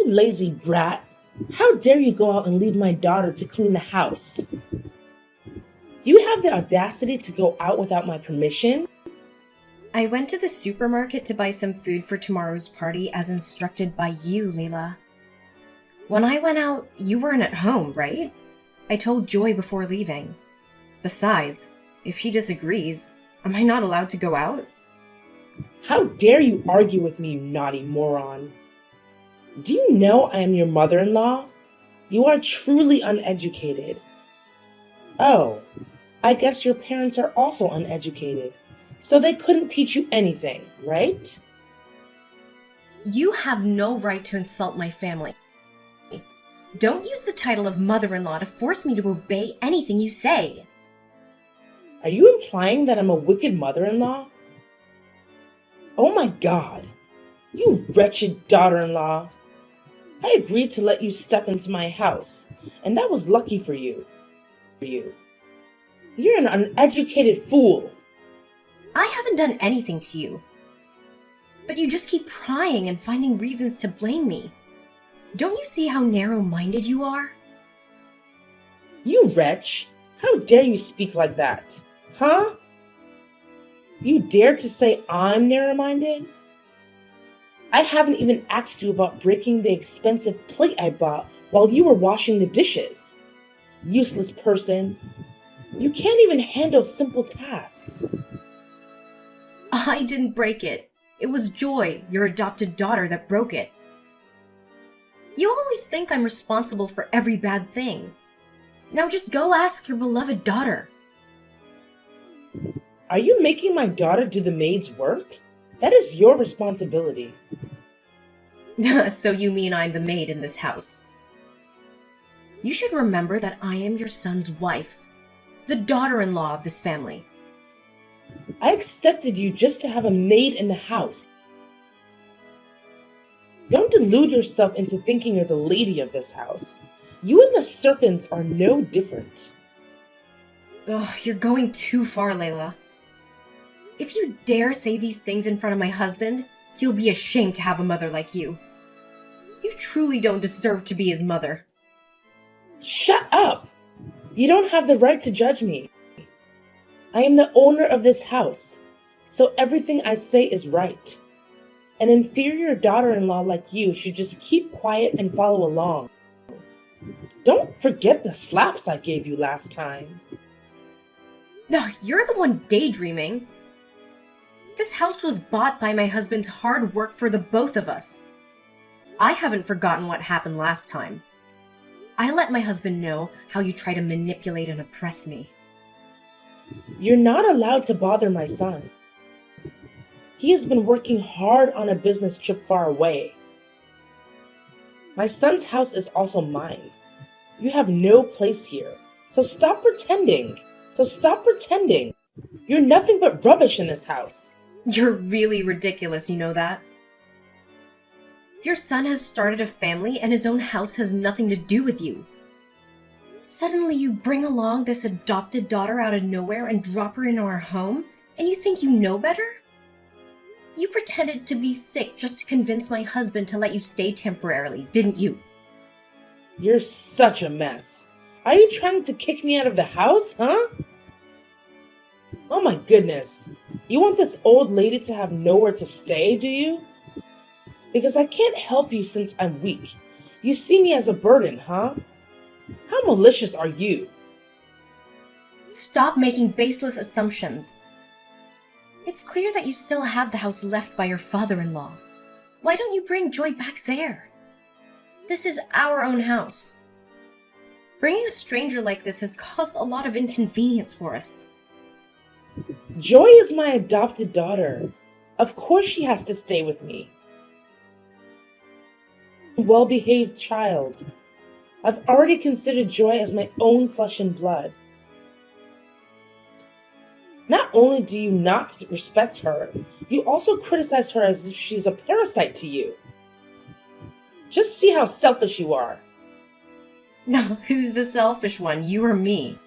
You lazy brat! How dare you go out and leave my daughter to clean the house? Do you have the audacity to go out without my permission? I went to the supermarket to buy some food for tomorrow's party as instructed by you, Layla. When I went out, you weren't at home, right? I told Joy before leaving. Besides, if she disagrees, am I not allowed to go out? How dare you argue with me, you naughty moron? Do you know I am your mother-in-law? You are truly uneducated. Oh, I guess your parents are also uneducated, so they couldn't teach you anything, right? You have no right to insult my family. Don't use the title of mother-in-law to force me to obey anything you say. Are you implying that I'm a wicked mother-in-law? Oh my God, you wretched daughter-in-law. I agreed to let you step into my house, and that was lucky for you. You're an uneducated fool. I haven't done anything to you. But you just keep prying and finding reasons to blame me. Don't you see how narrow-minded you are? You wretch! How dare you speak like that? Huh? You dare to say I'm narrow-minded? I haven't even asked you about breaking the expensive plate I bought while you were washing the dishes. Useless person. You can't even handle simple tasks. I didn't break it. It was Joy, your adopted daughter, that broke it. You always think I'm responsible for every bad thing. Now just go ask your beloved daughter. Are you making my daughter do the maid's work? That is your responsibility. So you mean I'm the maid in this house? You should remember that I am your son's wife, the daughter-in-law of this family. I accepted you just to have a maid in the house. Don't delude yourself into thinking you're the lady of this house. You and the serpents are no different. Ugh, you're going too far, Layla. If you dare say these things in front of my husband, he'll be ashamed to have a mother like you. You truly don't deserve to be his mother. Shut up! You don't have the right to judge me. I am the owner of this house, so everything I say is right. An inferior daughter-in-law like you should just keep quiet and follow along. Don't forget the slaps I gave you last time. No, you're the one daydreaming. This house was bought by my husband's hard work for the both of us. I haven't forgotten what happened last time. I let my husband know how you try to manipulate and oppress me. You're not allowed to bother my son. He has been working hard on a business trip far away. My son's house is also mine. You have no place here, so stop pretending. You're nothing but rubbish in this house. You're really ridiculous, you know that? Your son has started a family and his own house has nothing to do with you. Suddenly you bring along this adopted daughter out of nowhere and drop her into our home, and you think you know better? You pretended to be sick just to convince my husband to let you stay temporarily, didn't you? You're such a mess. Are you trying to kick me out of the house, huh? Oh my goodness. You want this old lady to have nowhere to stay, do you? Because I can't help you since I'm weak. You see me as a burden, huh? How malicious are you? Stop making baseless assumptions. It's clear that you still have the house left by your father-in-law. Why don't you bring Joy back there? This is our own house. Bringing a stranger like this has caused a lot of inconvenience for us. Joy is my adopted daughter. Of course she has to stay with me. Well-behaved child. I've already considered Joy as my own flesh and blood. Not only do you not respect her, you also criticize her as if she's a parasite to you. Just see how selfish you are. Now, who's the selfish one, you or me?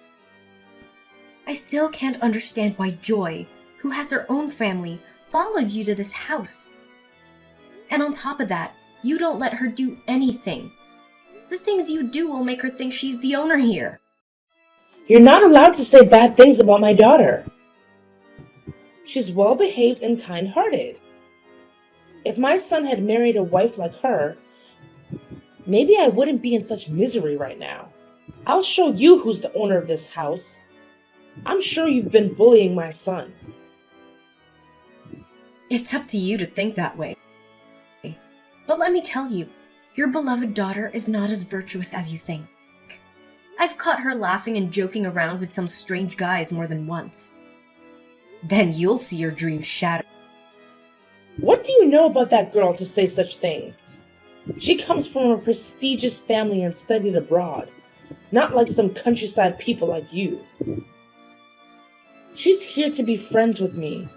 I still can't understand why Joy, who has her own family, followed you to this house. And on top of that, You don't let her do anything. The things you do will make her think she's the owner here. You're not allowed to say bad things about my daughter. She's well-behaved and kind-hearted. If my son had married a wife like her, maybe I wouldn't be in such misery right now. I'll show you who's the owner of this house. I'm sure you've been bullying my son. It's up to you to think that way. But let me tell you, your beloved daughter is not as virtuous as you think. I've caught her laughing and joking around with some strange guys more than once. Then you'll see your dreams shattered. What do you know about that girl to say such things? She comes from a prestigious family and studied abroad, not like some countryside people like you. She's here to be friends with me,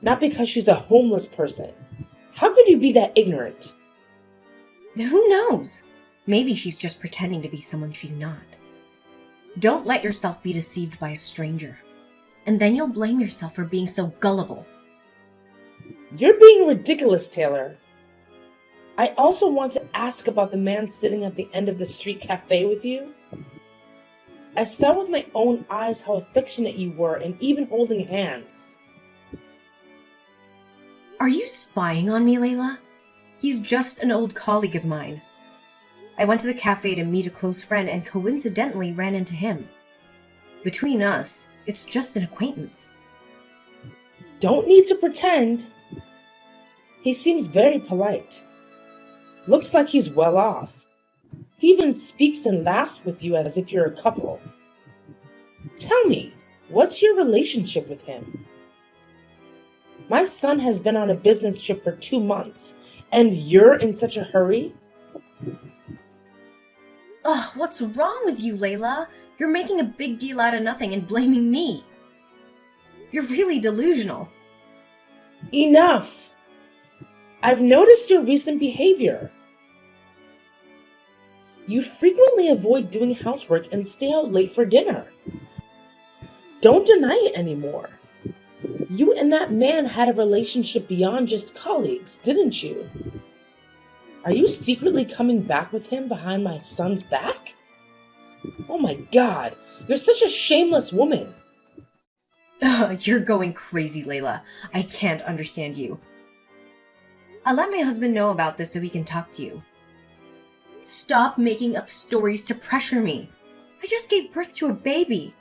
not because she's a homeless person. How could you be that ignorant? Who knows? Maybe she's just pretending to be someone she's not. Don't let yourself be deceived by a stranger, and then you'll blame yourself for being so gullible. You're being ridiculous, Taylor. I also want to ask about the man sitting at the end of the street cafe with you. I saw with my own eyes how affectionate you were and even holding hands. Are you spying on me, Layla? He's just an old colleague of mine. I went to the cafe to meet a close friend and coincidentally ran into him. Between us, it's just an acquaintance. Don't need to pretend. He seems very polite. Looks like he's well off. He even speaks and laughs with you as if you're a couple. Tell me, what's your relationship with him? My son has been on a business trip for 2 months, and you're in such a hurry? Ugh, what's wrong with you, Layla? You're making a big deal out of nothing and blaming me. You're really delusional. Enough! I've noticed your recent behavior. You frequently avoid doing housework and stay out late for dinner. Don't deny it anymore. You and that man had a relationship beyond just colleagues, didn't you? Are you secretly coming back with him behind my son's back? Oh my God, you're such a shameless woman. You're going crazy, Layla. I can't understand you. I'll let my husband know about this so he can talk to you. Stop making up stories to pressure me. I just gave birth to a baby.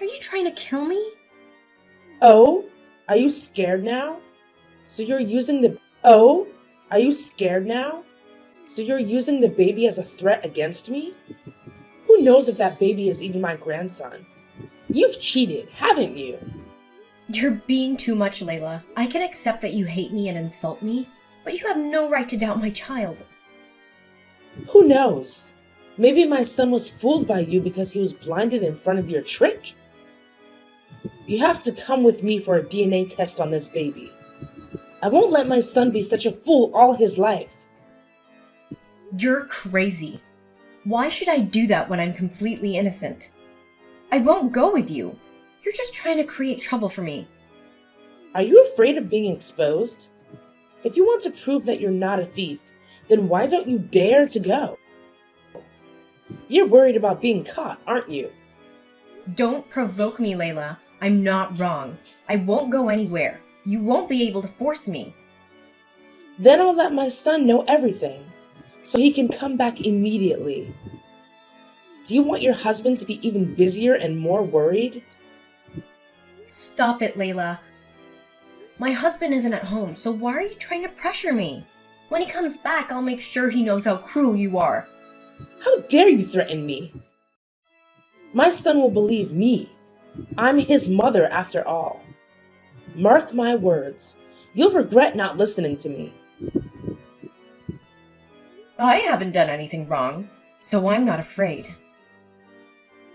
Are you trying to kill me? Oh, are you scared now? So you're using the baby as a threat against me? Who knows if that baby is even my grandson? You've cheated, haven't you? You're being too much, Layla. I can accept that you hate me and insult me, but you have no right to doubt my child. Who knows? Maybe my son was fooled by you because he was blinded in front of your trick? You have to come with me for a DNA test on this baby. I won't let my son be such a fool all his life. You're crazy. Why should I do that when I'm completely innocent? I won't go with you. You're just trying to create trouble for me. Are you afraid of being exposed? If you want to prove that you're not a thief, then why don't you dare to go? You're worried about being caught, aren't you? Don't provoke me, Layla. I'm not wrong. I won't go anywhere. You won't be able to force me. Then I'll let my son know everything, so he can come back immediately. Do you want your husband to be even busier and more worried? Stop it, Layla. My husband isn't at home, so why are you trying to pressure me? When he comes back, I'll make sure he knows how cruel you are. How dare you threaten me? My son will believe me. I'm his mother after all. Mark my words. You'll regret not listening to me. I haven't done anything wrong, so I'm not afraid.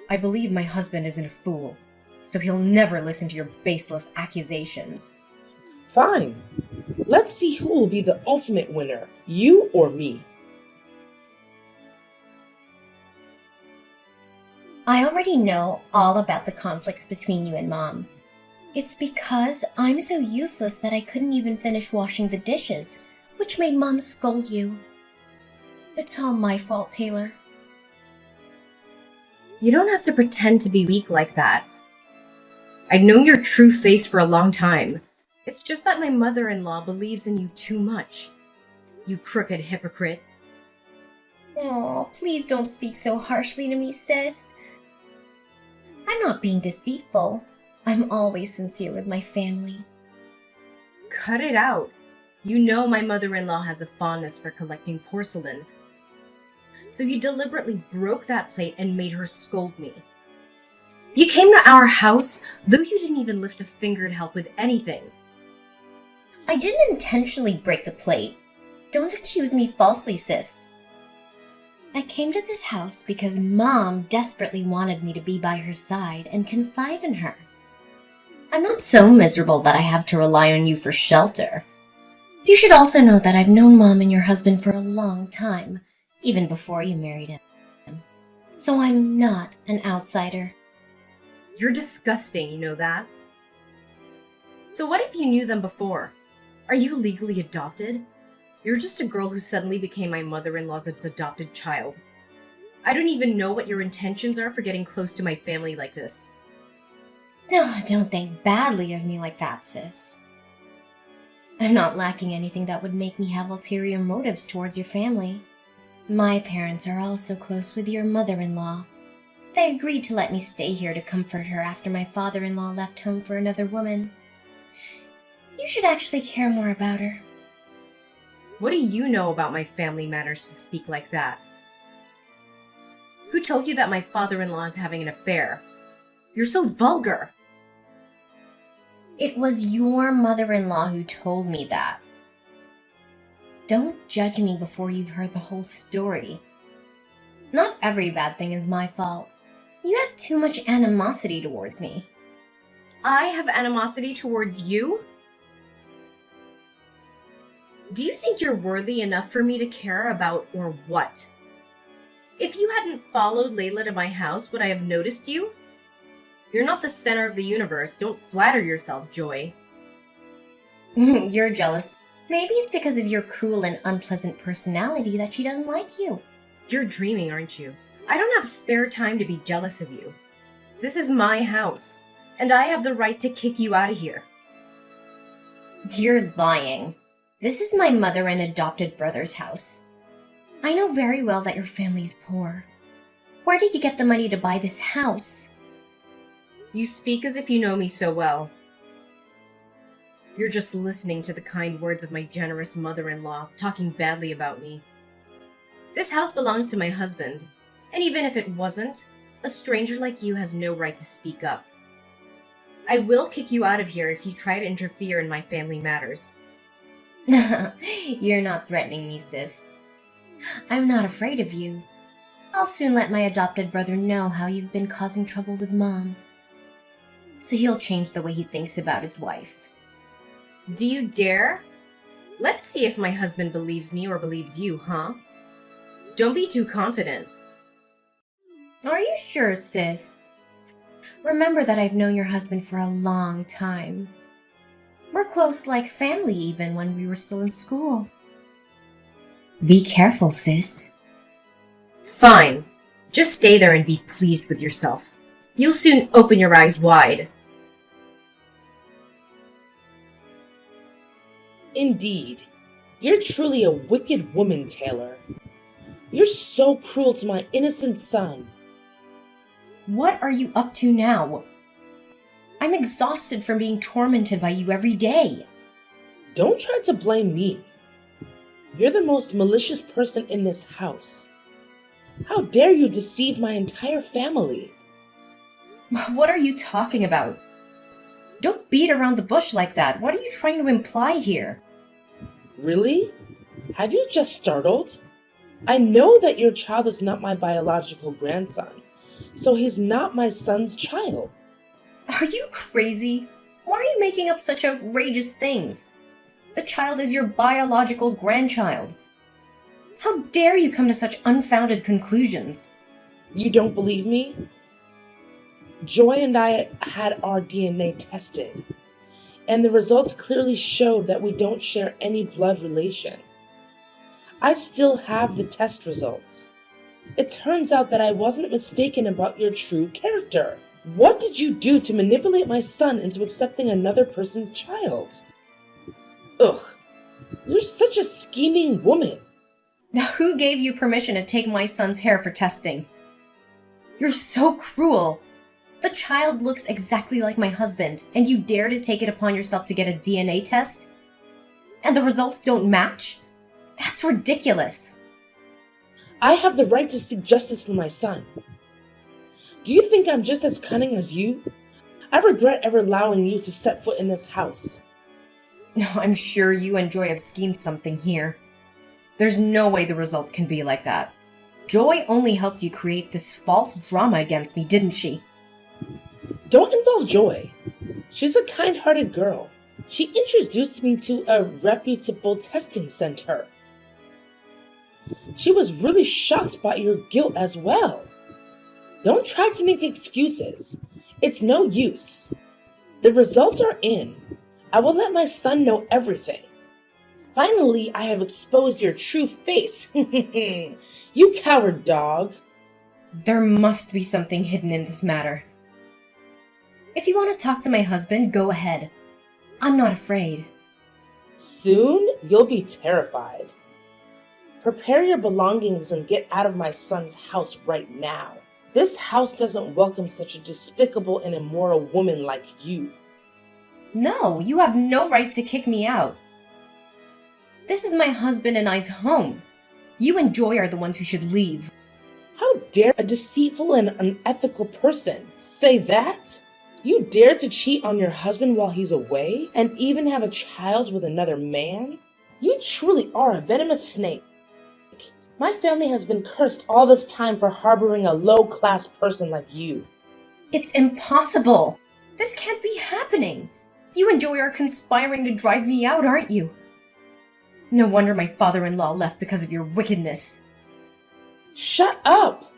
I believe my husband isn't a fool, so he'll never listen to your baseless accusations. Fine. Let's see who will be the ultimate winner, you or me. I already know all about the conflicts between you and Mom. It's because I'm so useless that I couldn't even finish washing the dishes, which made Mom scold you. It's all my fault, Taylor. You don't have to pretend to be weak like that. I've known your true face for a long time. It's just that my mother-in-law believes in you too much. You crooked hypocrite. Oh, please don't speak so harshly to me, sis. I'm not being deceitful. I'm always sincere with my family. Cut it out. You know my mother-in-law has a fondness for collecting porcelain. So you deliberately broke that plate and made her scold me. You came to our house, though you didn't even lift a finger to help with anything. I didn't intentionally break the plate. Don't accuse me falsely, sis. I came to this house because Mom desperately wanted me to be by her side and confide in her. I'm not so miserable that I have to rely on you for shelter. You should also know that I've known Mom and your husband for a long time, even before you married him. So I'm not an outsider. You're disgusting, you know that? So what if you knew them before? Are you legally adopted? You're just a girl who suddenly became my mother-in-law's adopted child. I don't even know what your intentions are for getting close to my family like this. No, don't think badly of me like that, sis. I'm not lacking anything that would make me have ulterior motives towards your family. My parents are also close with your mother-in-law. They agreed to let me stay here to comfort her after my father-in-law left home for another woman. You should actually care more about her. What do you know about my family matters to speak like that? Who told you that my father-in-law is having an affair? You're so vulgar. It was your mother-in-law who told me that. Don't judge me before you've heard the whole story. Not every bad thing is my fault. You have too much animosity towards me. I have animosity towards you? Do you think you're worthy enough for me to care about, or what? If you hadn't followed Layla to my house, would I have noticed you? You're not the center of the universe. Don't flatter yourself, Joy. You're jealous. Maybe it's because of your cruel and unpleasant personality that she doesn't like you. You're dreaming, aren't you? I don't have spare time to be jealous of you. This is my house, and I have the right to kick you out of here. You're lying. This is my mother and adopted brother's house. I know very well that your family's poor. Where did you get the money to buy this house? You speak as if you know me so well. You're just listening to the kind words of my generous mother-in-law, talking badly about me. This house belongs to my husband, and even if it wasn't, a stranger like you has no right to speak up. I will kick you out of here if you try to interfere in my family matters. You're not threatening me, sis. I'm not afraid of you. I'll soon let my adopted brother know how you've been causing trouble with Mom. So he'll change the way he thinks about his wife. Do you dare? Let's see if my husband believes me or believes you, huh? Don't be too confident. Are you sure, sis? Remember that I've known your husband for a long time. We're close like family even when we were still in school. Be careful, sis. Fine. Just stay there and be pleased with yourself. You'll soon open your eyes wide. Indeed, you're truly a wicked woman, Taylor. You're so cruel to my innocent son. What are you up to now? I'm exhausted from being tormented by you every day. Don't try to blame me. You're the most malicious person in this house. How dare you deceive my entire family? What are you talking about? Don't beat around the bush like that. What are you trying to imply here? Really? Have you just startled? I know that your child is not my biological grandson, so he's not my son's child. Are you crazy? Why are you making up such outrageous things? The child is your biological grandchild. How dare you come to such unfounded conclusions? You don't believe me? Joy and I had our DNA tested, and the results clearly showed that we don't share any blood relation. I still have the test results. It turns out that I wasn't mistaken about your true character. What did you do to manipulate my son into accepting another person's child? Ugh, you're such a scheming woman. Who gave you permission to take my son's hair for testing? You're so cruel. The child looks exactly like my husband, and you dare to take it upon yourself to get a DNA test? And the results don't match? That's ridiculous. I have the right to seek justice for my son. Do you think I'm just as cunning as you? I regret ever allowing you to set foot in this house. No, I'm sure you and Joy have schemed something here. There's no way the results can be like that. Joy only helped you create this false drama against me, didn't she? Don't involve Joy. She's a kind-hearted girl. She introduced me to a reputable testing center. She was really shocked by your guilt as well. Don't try to make excuses. It's no use. The results are in. I will let my son know everything. Finally, I have exposed your true face. You coward dog. There must be something hidden in this matter. If you want to talk to my husband, go ahead. I'm not afraid. Soon, you'll be terrified. Prepare your belongings and get out of my son's house right now. This house doesn't welcome such a despicable and immoral woman like you. No, you have no right to kick me out. This is my husband and I's home. You and Joy are the ones who should leave. How dare a deceitful and unethical person say that? You dare to cheat on your husband while he's away and even have a child with another man? You truly are a venomous snake. My family has been cursed all this time for harboring a low-class person like you. It's impossible. This can't be happening. You and Joy are conspiring to drive me out, aren't you? No wonder my father-in-law left because of your wickedness. Shut up!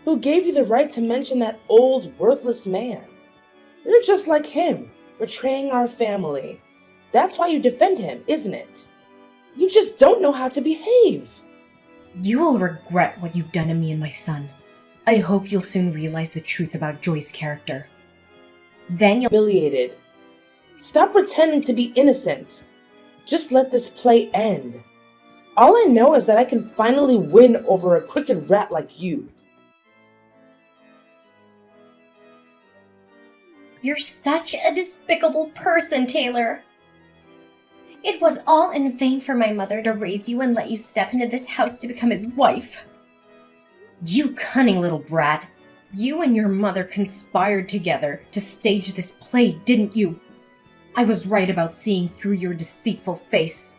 Who gave you the right to mention that old, worthless man? You're just like him, betraying our family. That's why you defend him, isn't it? You just don't know how to behave. You will regret what you've done to me and my son. I hope you'll soon realize the truth about Joy's character. Then you'll— Humiliated. Stop pretending to be innocent. Just let this play end. All I know is that I can finally win over a crooked rat like you. You're such a despicable person, Taylor. It was all in vain for my mother to raise you and let you step into this house to become his wife. You cunning little brat. You and your mother conspired together to stage this play, didn't you? I was right about seeing through your deceitful face.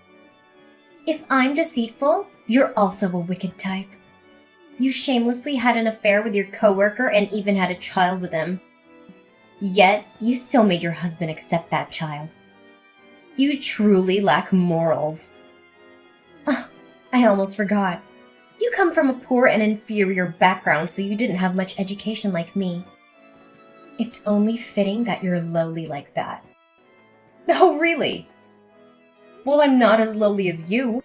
If I'm deceitful, you're also a wicked type. You shamelessly had an affair with your coworker and even had a child with him. Yet, you still made your husband accept that child. You truly lack morals. I almost forgot. You come from a poor and inferior background, so you didn't have much education like me. It's only fitting that you're lowly like that. Oh, really? Well, I'm not as lowly as you.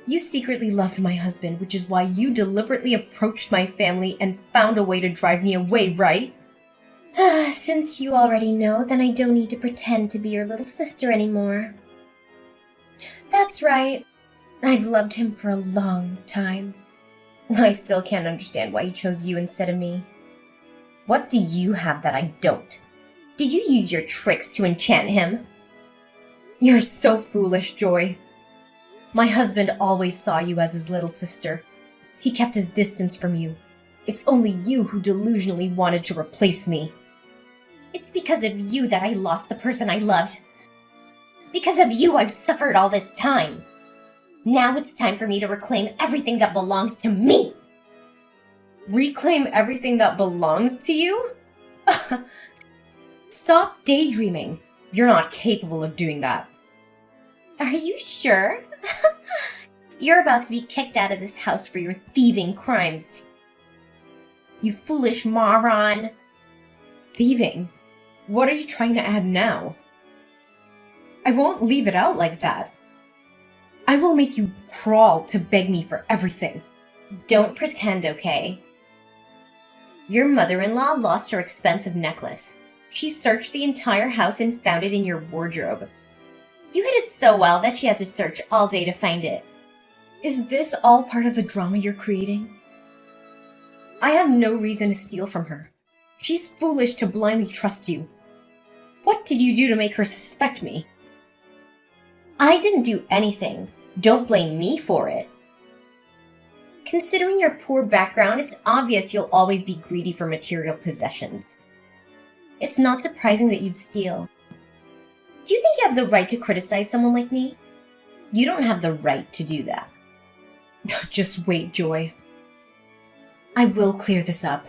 You secretly loved my husband, which is why you deliberately approached my family and found a way to drive me away, right? Since you already know, then I don't need to pretend to be your little sister anymore. That's right. I've loved him for a long time. I still can't understand why he chose you instead of me. What do you have that I don't? Did you use your tricks to enchant him? You're so foolish, Joy. My husband always saw you as his little sister. He kept his distance from you. It's only you who delusionally wanted to replace me. It's because of you that I lost the person I loved. Because of you, I've suffered all this time. Now it's time for me to reclaim everything that belongs to me. Reclaim everything that belongs to you? Stop daydreaming. You're not capable of doing that. Are you sure? You're about to be kicked out of this house for your thieving crimes. You foolish moron. Thieving? What are you trying to add now? I won't leave it out like that. I will make you crawl to beg me for everything. Don't pretend, okay? Your mother-in-law lost her expensive necklace. She searched the entire house and found it in your wardrobe. You hid it so well that she had to search all day to find it. Is this all part of the drama you're creating? I have no reason to steal from her. She's foolish to blindly trust you. What did you do to make her suspect me? I didn't do anything. Don't blame me for it. Considering your poor background, it's obvious you'll always be greedy for material possessions. It's not surprising that you'd steal. Do you think you have the right to criticize someone like me? You don't have the right to do that. Just wait, Joy. I will clear this up.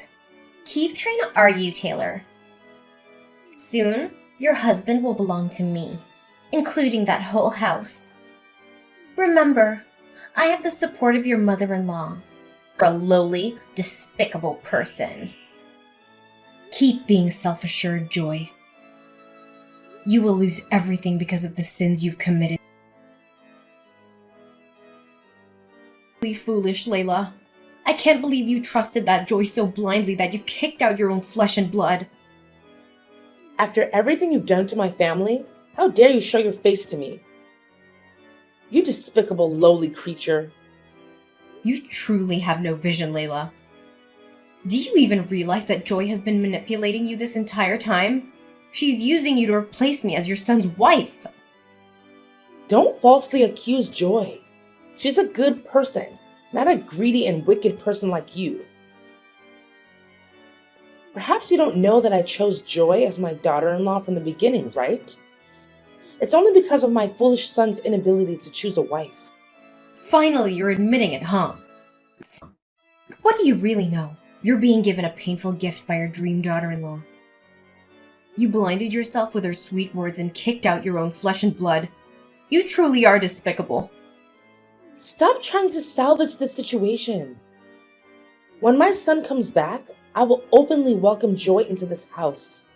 Keep trying to argue, Taylor. Soon, your husband will belong to me, including that whole house. Remember, I have the support of your mother-in-law. You're a lowly, despicable person. Keep being self-assured, Joy. You will lose everything because of the sins you've committed. Foolish, Layla. I can't believe you trusted that Joy so blindly that you kicked out your own flesh and blood. After everything you've done to my family, how dare you show your face to me? You despicable, lowly creature. You truly have no vision, Layla. Do you even realize that Joy has been manipulating you this entire time? She's using you to replace me as your son's wife. Don't falsely accuse Joy. She's a good person, not a greedy and wicked person like you. Perhaps you don't know that I chose Joy as my daughter-in-law from the beginning, right? It's only because of my foolish son's inability to choose a wife. Finally, you're admitting it, huh? What do you really know? You're being given a painful gift by your dream daughter-in-law. You blinded yourself with her sweet words and kicked out your own flesh and blood. You truly are despicable. Stop trying to salvage the situation. When my son comes back, I will openly welcome Joy into this house.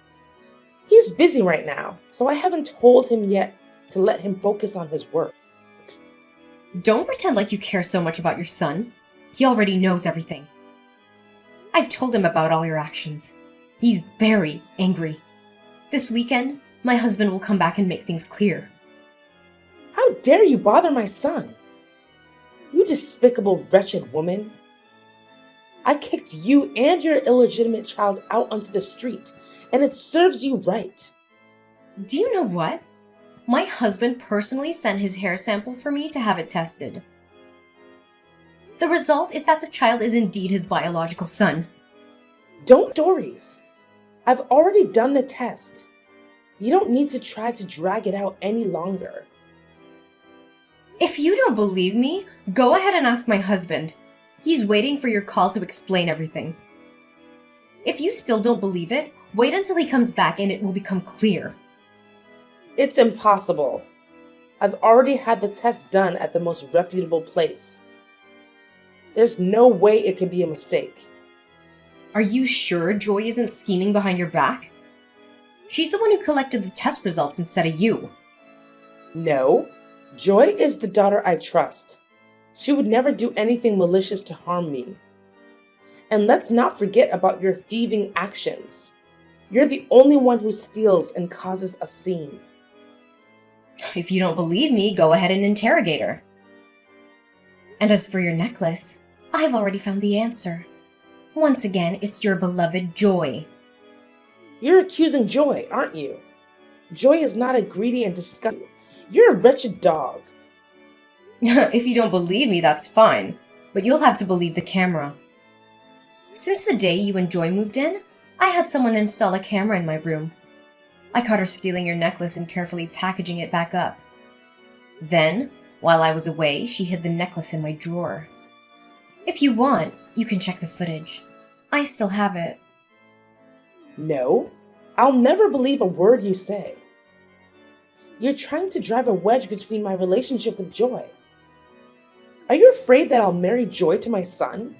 He's busy right now, so I haven't told him yet to let him focus on his work. Don't pretend like you care so much about your son. He already knows everything. I've told him about all your actions. He's very angry. This weekend, my husband will come back and make things clear. How dare you bother my son? You despicable, wretched woman. I kicked you and your illegitimate child out onto the street, and it serves you right. Do you know what? My husband personally sent his hair sample for me to have it tested. The result is that the child is indeed his biological son. Don't stories. I've already done the test. You don't need to try to drag it out any longer. If you don't believe me, go ahead and ask my husband. He's waiting for your call to explain everything. If you still don't believe it, wait until he comes back and it will become clear. It's impossible. I've already had the test done at the most reputable place. There's no way it could be a mistake. Are you sure Joy isn't scheming behind your back? She's the one who collected the test results instead of you. No, Joy is the daughter I trust. She would never do anything malicious to harm me. And let's not forget about your thieving actions. You're the only one who steals and causes a scene. If you don't believe me, go ahead and interrogate her. And as for your necklace, I've already found the answer. Once again, it's your beloved Joy. You're accusing Joy, aren't you? Joy is not a greedy and disgusting. You're a wretched dog. If you don't believe me, that's fine. But you'll have to believe the camera. Since the day you and Joy moved in, I had someone install a camera in my room. I caught her stealing your necklace and carefully packaging it back up. Then, while I was away, she hid the necklace in my drawer. If you want, you can check the footage. I still have it. No, I'll never believe a word you say. You're trying to drive a wedge between my relationship with Joy. Are you afraid that I'll marry Joy to my son?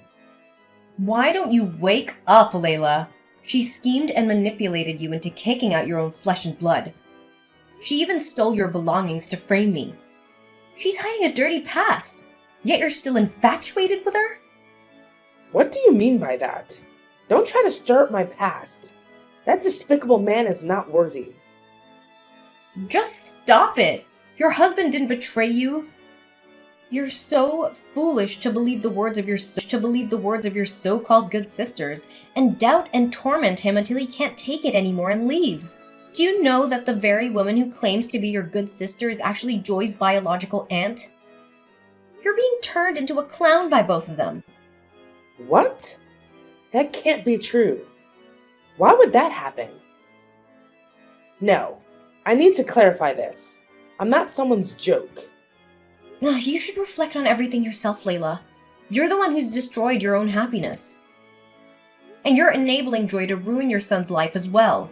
Why don't you wake up, Layla? She schemed and manipulated you into kicking out your own flesh and blood. She even stole your belongings to frame me. She's hiding a dirty past, yet you're still infatuated with her? What do you mean by that? Don't try to stir up my past. That despicable man is not worthy. Just stop it. Your husband didn't betray you. You're so foolish to believe the words of your so-called good sisters and doubt and torment him until he can't take it anymore and leaves. Do you know that the very woman who claims to be your good sister is actually Joy's biological aunt? You're being turned into a clown by both of them. What? That can't be true. Why would that happen? No, I need to clarify this. I'm not someone's joke. You should reflect on everything yourself, Layla. You're the one who's destroyed your own happiness. And you're enabling Joy to ruin your son's life as well.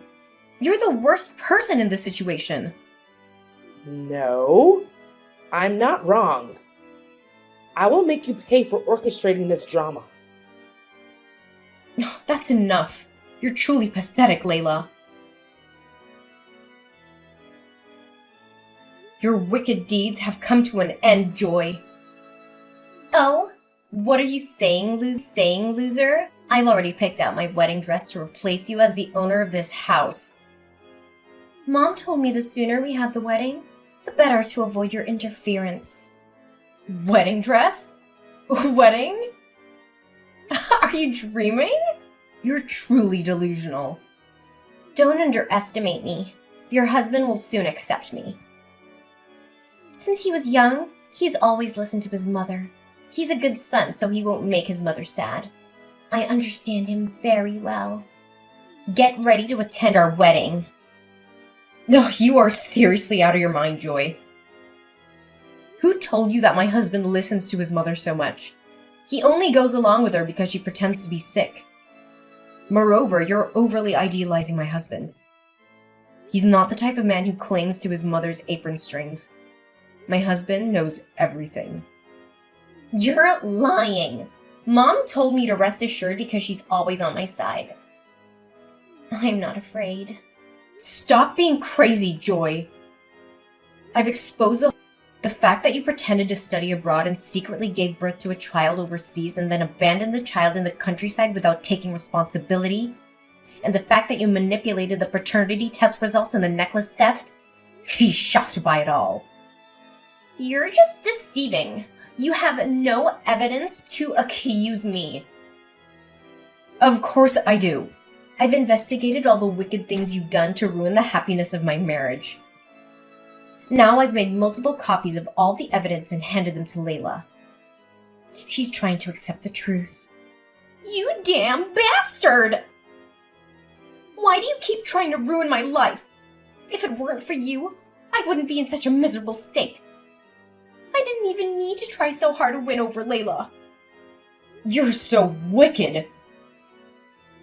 You're the worst person in this situation. No, I'm not wrong. I will make you pay for orchestrating this drama. That's enough. You're truly pathetic, Layla. Your wicked deeds have come to an end, Joy. Oh, what are you saying, loser? I've already picked out my wedding dress to replace you as the owner of this house. Mom told me the sooner we have the wedding, the better to avoid your interference. Wedding dress? Wedding? Are you dreaming? You're truly delusional. Don't underestimate me. Your husband will soon accept me. Since he was young, he's always listened to his mother. He's a good son, so he won't make his mother sad. I understand him very well. Get ready to attend our wedding. No, you are seriously out of your mind, Joy. Who told you that my husband listens to his mother so much? He only goes along with her because she pretends to be sick. Moreover, you're overly idealizing my husband. He's not the type of man who clings to his mother's apron strings. My husband knows everything. You're lying. Mom told me to rest assured because she's always on my side. I'm not afraid. Stop being crazy, Joy. I've exposed the fact that you pretended to study abroad and secretly gave birth to a child overseas and then abandoned the child in the countryside without taking responsibility, and the fact that you manipulated the paternity test results and the necklace theft. He's shocked by it all. You're just deceiving. You have no evidence to accuse me. Of course I do. I've investigated all the wicked things you've done to ruin the happiness of my marriage. Now I've made multiple copies of all the evidence and handed them to Layla. She's trying to accept the truth. You damn bastard! Why do you keep trying to ruin my life? If it weren't for you, I wouldn't be in such a miserable state. I didn't even need to try so hard to win over Layla. You're so wicked.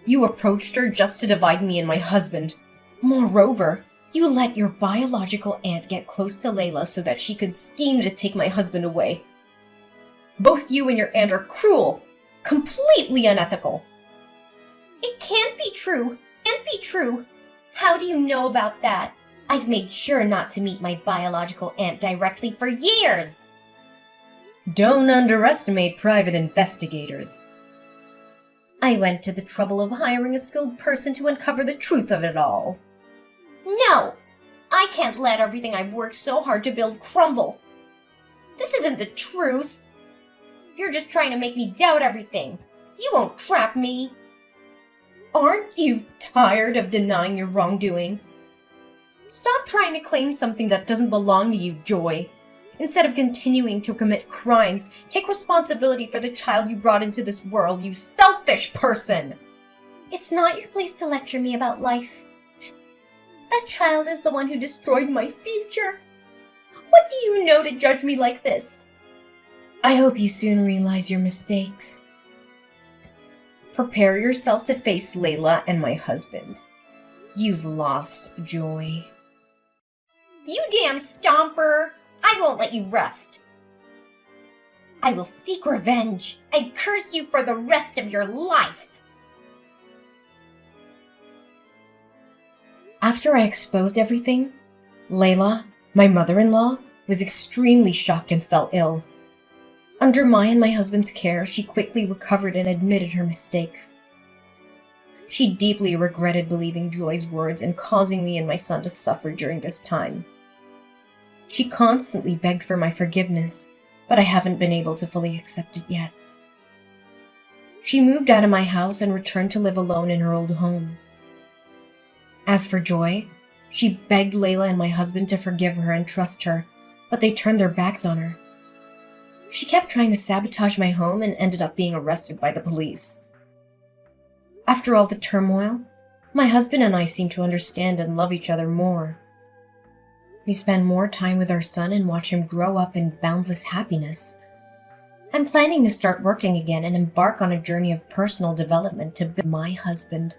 You approached her just to divide me and my husband. Moreover, you let your biological aunt get close to Layla so that she could scheme to take my husband away. Both you and your aunt are cruel, completely unethical. It can't be true. Can't be true. How do you know about that? I've made sure not to meet my biological aunt directly for years. Don't underestimate private investigators. I went to the trouble of hiring a skilled person to uncover the truth of it all. No! I can't let everything I've worked so hard to build crumble. This isn't the truth. You're just trying to make me doubt everything. You won't trap me. Aren't you tired of denying your wrongdoing? Stop trying to claim something that doesn't belong to you, Joy. Instead of continuing to commit crimes, take responsibility for the child you brought into this world, you selfish person! It's not your place to lecture me about life. That child is the one who destroyed my future. What do you know to judge me like this? I hope you soon realize your mistakes. Prepare yourself to face Layla and my husband. You've lost, Joy. You damn stomper! I won't let you rest. I will seek revenge. I curse you for the rest of your life. After I exposed everything, Layla, my mother-in-law, was extremely shocked and fell ill. Under my and my husband's care, she quickly recovered and admitted her mistakes. She deeply regretted believing Joy's words and causing me and my son to suffer during this time. She constantly begged for my forgiveness, but I haven't been able to fully accept it yet. She moved out of my house and returned to live alone in her old home. As for Joy, she begged Layla and my husband to forgive her and trust her, but they turned their backs on her. She kept trying to sabotage my home and ended up being arrested by the police. After all the turmoil, my husband and I seem to understand and love each other more. We spend more time with our son and watch him grow up in boundless happiness. I'm planning to start working again and embark on a journey of personal development to build my husband.